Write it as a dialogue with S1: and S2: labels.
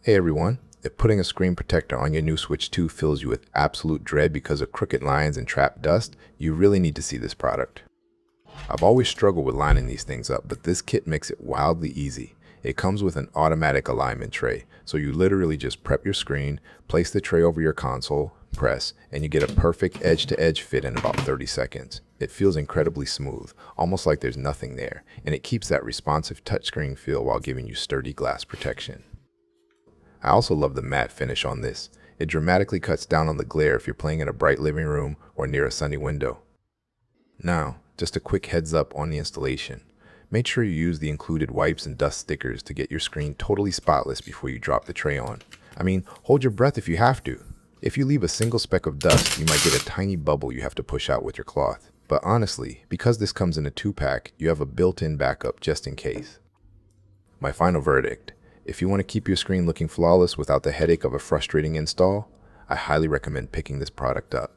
S1: Hey everyone, if putting a screen protector on your new Switch 2 fills you with absolute dread because of crooked lines and trapped dust, you really need to see this product. I've always struggled with lining these things up, but this kit makes it wildly easy. It comes with an automatic alignment tray, so you literally just prep your screen, place the tray over your console, press, and you get a perfect edge-to-edge fit in about 30 seconds. It feels incredibly smooth, almost like there's nothing there, and it keeps that responsive touchscreen feel while giving you sturdy glass protection. I also love the matte finish on this. It dramatically cuts down on the glare if you're playing in a bright living room or near a sunny window. Now, just a quick heads up on the installation. Make sure you use the included wipes and dust stickers to get your screen totally spotless before you drop the tray on. Hold your breath if you have to. If you leave a single speck of dust, you might get a tiny bubble you have to push out with your cloth. But honestly, because this comes in a 2-pack, you have a built-in backup just in case. My final verdict. If you want to keep your screen looking flawless without the headache of a frustrating install, I highly recommend picking this product up.